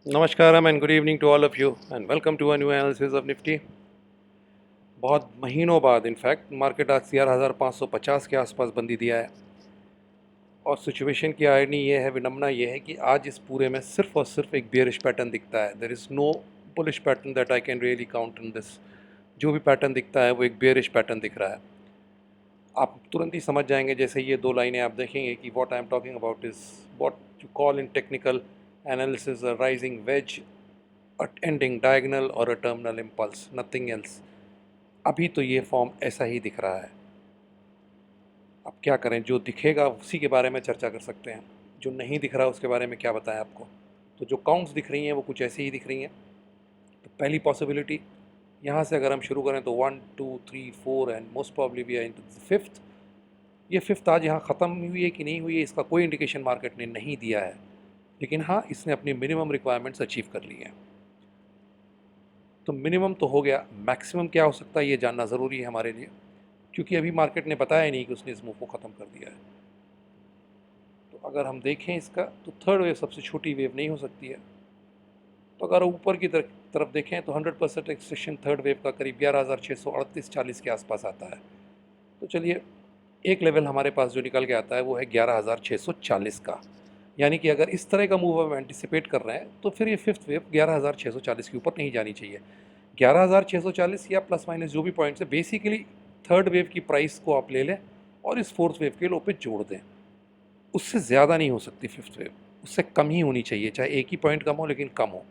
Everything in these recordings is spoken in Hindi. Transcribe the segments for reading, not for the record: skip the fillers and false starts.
Namaskaram and good evening to all of you and welcome to a new analysis of Nifty। बहुत महीनों बाद इनफैक्ट मार्केट आज 13,550 के आसपास बंदी दिया है और सिचुएशन की आयरनी ये है, विडंबना ये है कि आज इस पूरे में सिर्फ और सिर्फ एक बेयरिश पैटर्न दिखता है। There is no bullish pattern that I can really count in this. जो भी पैटर्न दिखता है वो एक बेयरिश पैटर्न दिख रहा है। आप तुरंत ही समझ जाएंगे जैसे ये दो लाइनें आप देखेंगे कि what I am talking about is what you call in technical analysis a rising wedge, a ending diagonal और a terminal impulse, nothing else. अभी तो ये फॉर्म ऐसा ही दिख रहा है। अब क्या करें, जो दिखेगा उसी के बारे में चर्चा कर सकते हैं, जो नहीं दिख रहा उसके बारे में क्या बताएं आपको। तो जो काउंट्स दिख रही हैं वो कुछ ऐसी ही दिख रही हैं। तो पहली पॉसिबिलिटी यहाँ से अगर हम शुरू करें तो 1 2 3 4 and most probably we are into fifth. ये फिफ्थ आज यहाँ ख़त्म हुई है कि नहीं हुई है इसका कोई इंडिकेशन मार्केट ने नहीं दिया है, लेकिन हाँ इसने अपनी मिनिमम रिक्वायरमेंट्स अचीव कर ली हैं। तो मिनिमम तो हो गया, मैक्सिमम क्या हो सकता है ये जानना ज़रूरी है हमारे लिए, क्योंकि अभी मार्केट ने बताया नहीं कि उसने इस मूव को ख़त्म कर दिया है। तो अगर हम देखें इसका तो थर्ड वेव सबसे छोटी वेव नहीं हो सकती है। तो अगर ऊपर की तरफ देखें तो 100% एक्सटेंशन थर्ड वेव का करीब 11,638-40 के आसपास आता है। तो चलिए, एक लेवल हमारे पास जो निकल के आता है वो है 11,640 का। यानी कि अगर इस तरह का मूव हम एंटिसिपेट कर रहे हैं तो फिर ये फिफ्थ वेव 11,640 के ऊपर नहीं जानी चाहिए। 11,640 या प्लस माइनस जो भी पॉइंट्स है, बेसिकली थर्ड वेव की प्राइस को आप ले लें और इस फोर्थ वेव के लो पे जोड़ दें। उससे ज़्यादा नहीं हो सकती फिफ्थ वेव, उससे कम ही होनी चाहिए, चाहे एक ही पॉइंट कम हो लेकिन कम हो,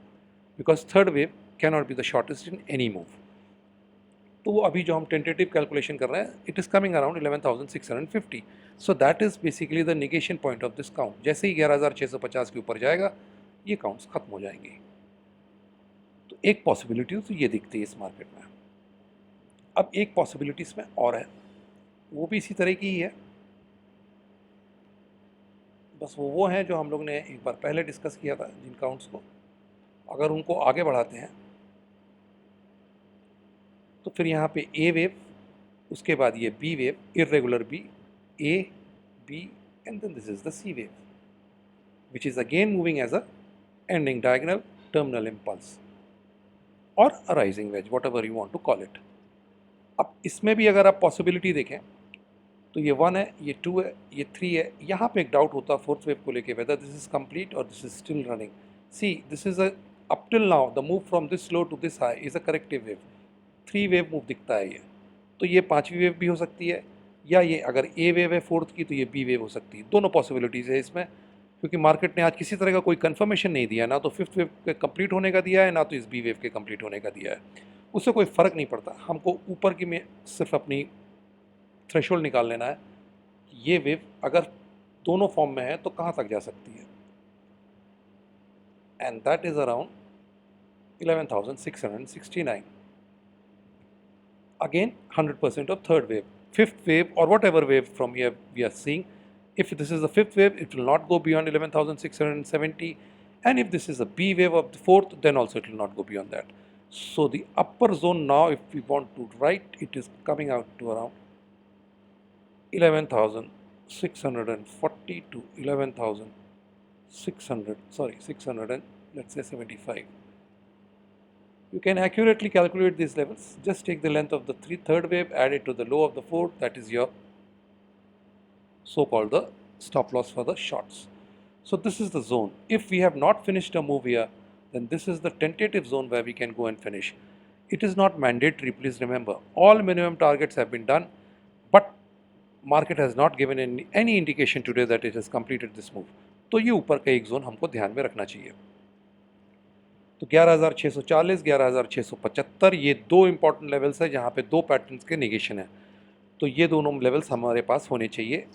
because third wave can not be the shortest in any move. तो वो अभी जो हम टेंटेटिव कैलकुलेशन कर रहे हैं, it is coming around 11,650। So that is basically the negation point of this count. जैसे ही 11,650 के ऊपर जाएगा ये काउंट्स खत्म हो जाएंगे। तो एक पॉसिबिलिटी तो ये दिखती है इस मार्केट में। अब एक पॉसिबिलिटी इसमें और है, वो भी इसी तरह की ही है, बस वो हैं जो हम लोग ने एक बार पहले डिस्कस किया था, जिन काउंट्स को अगर उनको आगे बढ़ाते हैं तो फिर यहाँ पे ए वेव, उसके बाद ये B wave, irregular B, A B and then this is the C wave which is again moving as a ending diagonal terminal impulse or a rising wedge, whatever you want to call it। अब इसमें भी अगर आप पॉसिबिलिटी देखें तो ये 1 है, ये 2 है, ये 3 है। यहाँ पे एक डाउट होता है फोर्थ वेव को लेके, वेदर दिस इज कंप्लीट और this is still running. See this is up till now the move from this low to this high is a corrective wave, 3 wave move दिखता है ये। तो ये पांचवी वेव भी हो सकती है, या ये अगर ए वेव है फोर्थ की तो ये बी वेव हो सकती है। दोनों पॉसिबिलिटीज़ है इसमें, क्योंकि मार्केट ने आज किसी तरह का कोई कंफर्मेशन नहीं दिया, ना तो फिफ्थ वेव के कंप्लीट होने का दिया है, ना तो इस बी वेव के कंप्लीट होने का दिया है। उससे कोई फ़र्क नहीं पड़ता, हमको ऊपर की में सिर्फ अपनी थ्रेशोल्ड निकाल लेना है कि ये वेव अगर दोनों फॉर्म में है तो कहाँ तक जा सकती है, and that is around 11,669। again 100% of third wave, fifth wave or whatever wave from here we are seeing. If this is the fifth wave, it will not go beyond 11,670, and if this is a B wave of the fourth, then also it will not go beyond that. So the upper zone now, if we want to write, it is coming out to around 11,640 to 11,600, sorry 600 and let's say 75. You can accurately calculate these levels. Just take the length of the third wave, add it to the low of the fourth, that is your so-called the stop loss for the shorts. So this is the zone. If we have not finished a move here, then this is the tentative zone where we can go and finish. It is not mandatory, please remember. All minimum targets have been done, but market has not given any indication today that it has completed this move. तो ये ऊपर का एक जोन हमको ध्यान में रखना चाहिए। तो 11,640, 11,675 ये दो इंपॉर्टेंट लेवल्स है जहाँ पे दो पैटर्न्स के निगेशन है। तो ये दोनों लेवल्स हमारे पास होने चाहिए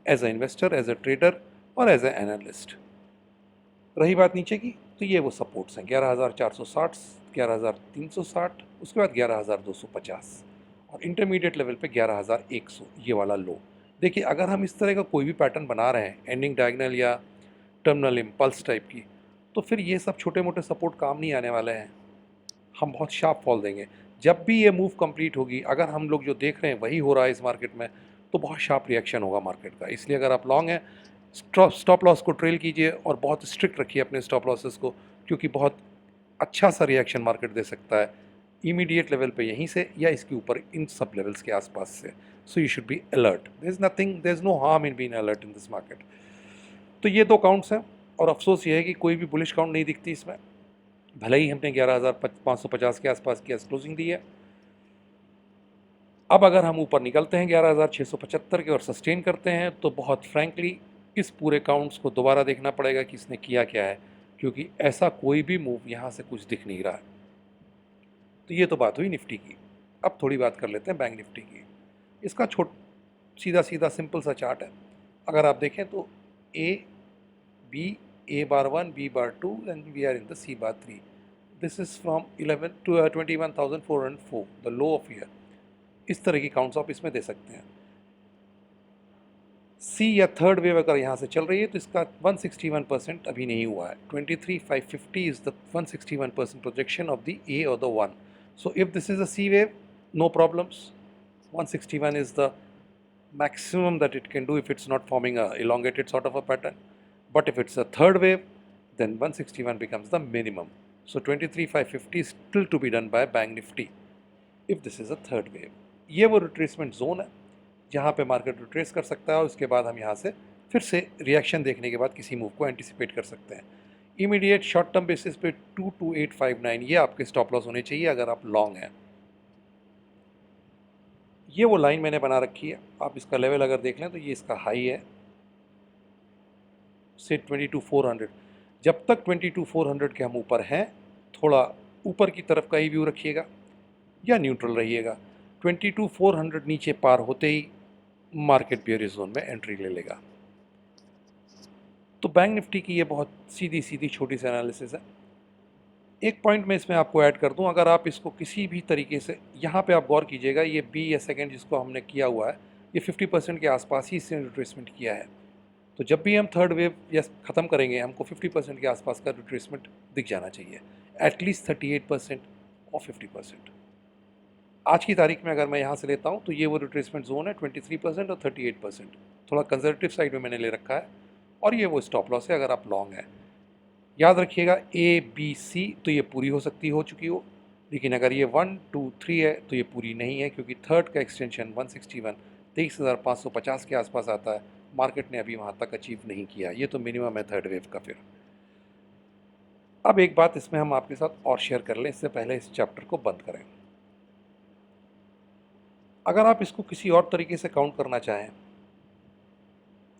as a investor, as a trader और एज अ एनालिस्ट। रही बात नीचे की, तो ये वो सपोर्ट्स हैं 11,460, 11,360, उसके बाद 11,250 और इंटरमीडिएट लेवल पे 11,100, ये वाला लो। देखिए, अगर हम इस तरह का कोई भी पैटर्न बना रहे हैं, एंडिंग डायगोनल या टर्मिनल इम्पल्स टाइप की, तो फिर ये सब छोटे मोटे सपोर्ट काम नहीं आने वाले हैं, हम बहुत शार्प फॉल देंगे। जब भी ये मूव कंप्लीट होगी, अगर हम लोग जो देख रहे हैं वही हो रहा है इस मार्केट में, तो बहुत शार्प रिएक्शन होगा मार्केट का। इसलिए अगर आप लॉन्ग हैं, स्टॉप लॉस को ट्रेल कीजिए और बहुत स्ट्रिक्ट रखिए अपने स्टॉप लॉसेस को, क्योंकि बहुत अच्छा सा रिएक्शन मार्केट दे सकता है इमीडिएट लेवल पे यहीं से या इसके ऊपर इन सब लेवल्स के आसपास से. So you should be alert. There is no harm in being alert in this market. तो ये दो काउंट्स हैं और अफसोस ये है कि कोई भी बुलिश काउंट नहीं दिखती इसमें. भले ही हमने 11,550 के आसपास की क्लोजिंग दी है. अब अगर हम ऊपर निकलते हैं 11,675 के और सस्टेन करते हैं तो बहुत फ्रैंकली इस पूरे काउंट्स को दोबारा देखना पड़ेगा कि इसने किया क्या है, क्योंकि ऐसा कोई भी मूव यहाँ से कुछ दिख नहीं रहा है. तो ये तो बात हुई निफ्टी की. अब थोड़ी बात कर लेते हैं बैंक निफ्टी की. इसका सीधा सीधा सिंपल सा चार्ट है. अगर आप देखें तो A B, A bar 1, B bar 2 and we are in the C bar 3. This is from 11 to 21,404, the low of year. इस तरह की काउंट्स आप इसमें दे सकते हैं. सी या थर्ड वेव अगर यहाँ से चल रही है तो इसका 161% अभी नहीं हुआ है. 23,550 is the 161% projection of the A और the 1. So if this is a C wave, no problems. 161 is the maximum that it can do if it's not forming a elongated sort of a pattern. But if it's a third wave, then 161 becomes the minimum. So 23,550 is still to be done by Bank Nifty if this is a third wave. ये वो रिट्रेसमेंट जोन है जहाँ पे मार्केट रिट्रेस कर सकता है और उसके बाद हम यहाँ से फिर से रिएक्शन देखने के बाद किसी मूव को एंटिसिपेट कर सकते हैं. इमीडिएट शॉर्ट टर्म बेसिस पे 22859 ये आपके स्टॉप लॉस होने चाहिए अगर आप लॉन्ग हैं. ये वो लाइन मैंने बना रखी है. आप इसका लेवल अगर देख लें तो ये इसका हाई है से 22,400. जब तक 22,400 के हम ऊपर हैं, थोड़ा ऊपर की तरफ का ही व्यू रखिएगा या न्यूट्रल रहिएगा. 22,400 नीचे पार होते ही मार्केट बियरिश जोन में एंट्री ले लेगा. तो बैंक निफ्टी की ये बहुत सीधी सीधी छोटी सी एनालिसिस है. एक पॉइंट मैं इसमें आपको ऐड कर दूं, अगर आप इसको किसी भी तरीके से यहाँ पे आप गौर कीजिएगा, ये बी या सेकेंड जिसको हमने किया हुआ है ये 50% के आसपास ही इसने रिट्रेसमेंट किया है. तो जब भी हम थर्ड वेव या ख़त्म करेंगे हमको 50% के आसपास का रिट्रेसमेंट दिख जाना चाहिए, एटलीस्ट 38% और 50%. आज की तारीख में अगर मैं यहाँ से लेता हूँ तो ये वो रिट्रेसमेंट जोन है 23% और 38%. थोड़ा कंजर्वेटिव साइड में मैंने ले रखा है और ये वो स्टॉप लॉस है अगर आप लॉन्ग है. याद रखिएगा ए बी सी तो ये पूरी हो चुकी हो, लेकिन अगर ये 1 2 3 है तो ये पूरी नहीं है, क्योंकि थर्ड का एक्सटेंशन 161 23,550 के आसपास आता है. मार्केट ने अभी वहाँ तक अचीव नहीं किया. ये तो मिनिमम है थर्ड वेव का. फिर अब एक बात इसमें हम आपके साथ और शेयर कर लें इससे पहले इस चैप्टर को बंद करें. अगर आप इसको किसी और तरीके से काउंट करना चाहें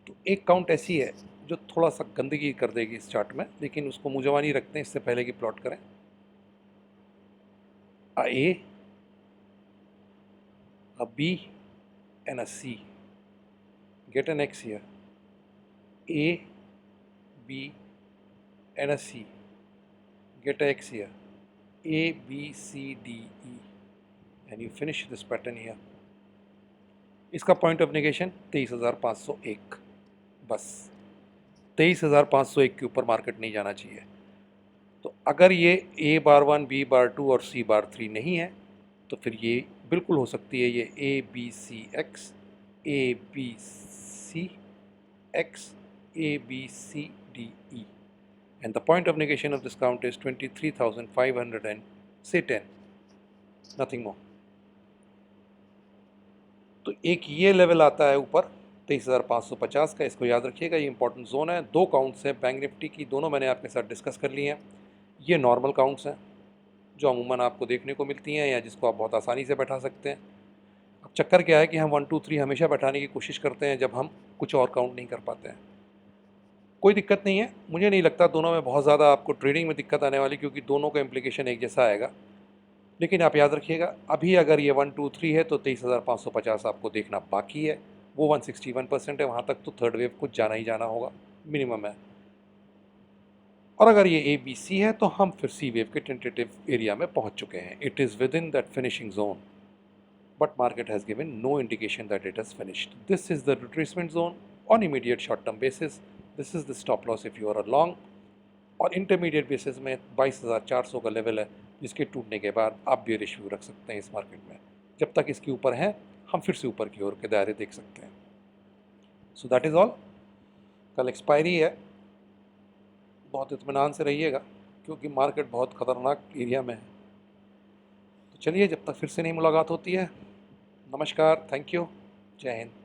तो एक काउंट ऐसी है जो थोड़ा सा गंदगी कर देगी इस चार्ट में, लेकिन उसको मुजवानी रखते हैं इससे पहले कि प्लॉट करें. A, a B and a C. Get an X here. A, B and a C. Get a X here. A, B, C, D, E. And you finish this pattern here. इसका पॉइंट ऑफ नेगेशन 23,501. बस 23,501 के ऊपर मार्केट नहीं जाना चाहिए. तो अगर ये ए बार 1, बी बार 2 और सी बार 3 नहीं है तो फिर ये बिल्कुल हो सकती है ये A B C X, A B C X, A B C D E. And the point of negation of this count is 23,500 and say 10, nothing more. तो एक ये लेवल आता है ऊपर 23,550 का, इसको याद रखिएगा. ये इंपॉर्टेंट जोन है. दो काउंट्स हैं बैंक निफ्टी की, दोनों मैंने आपके साथ डिस्कस कर लिए हैं. ये नॉर्मल काउंट्स हैं जो अमूमन आपको देखने को मिलती हैं या जिसको आप बहुत आसानी से बैठा सकते हैं. अब चक्कर क्या है कि हम 1 2 3 हमेशा बैठाने की कोशिश करते हैं जब हम कुछ और काउंट नहीं कर पाते हैं. कोई दिक्कत नहीं है, मुझे नहीं लगता दोनों में बहुत ज़्यादा आपको ट्रेडिंग में दिक्कत आने वाली, क्योंकि दोनों का इम्प्लीकेशन एक जैसा आएगा. लेकिन आप याद रखिएगा अभी अगर ये 1 2 3 है तो 23,550 आपको देखना बाकी है. वो 161% है, वहाँ तक तो थर्ड वेव को जाना ही जाना होगा, मिनिमम है. और अगर ये ए बी सी है तो हम फिर सी वेव के टेंटेटिव एरिया में पहुंच चुके हैं. It is within that finishing zone, but market has given no indication that it has finished. This is the retracement zone on immediate short term basis. This is the stop loss if you are a long. और इंटरमीडिएट बेसिस में 22,400 का लेवल है जिसके टूटने के बाद आप बेयरिश व्यू रख सकते हैं इस मार्केट में. जब तक इसके ऊपर हैं हम फिर से ऊपर की ओर के दायरे देख सकते हैं. So that is all. कल एक्सपायरी है, बहुत इत्मीनान से रहिएगा. क्योंकि मार्केट बहुत ख़तरनाक एरिया में है। तो चलिए, जब तक फिर से नहीं मुलाकात होती है, नमस्कार, थैंक यू, जय हिंद।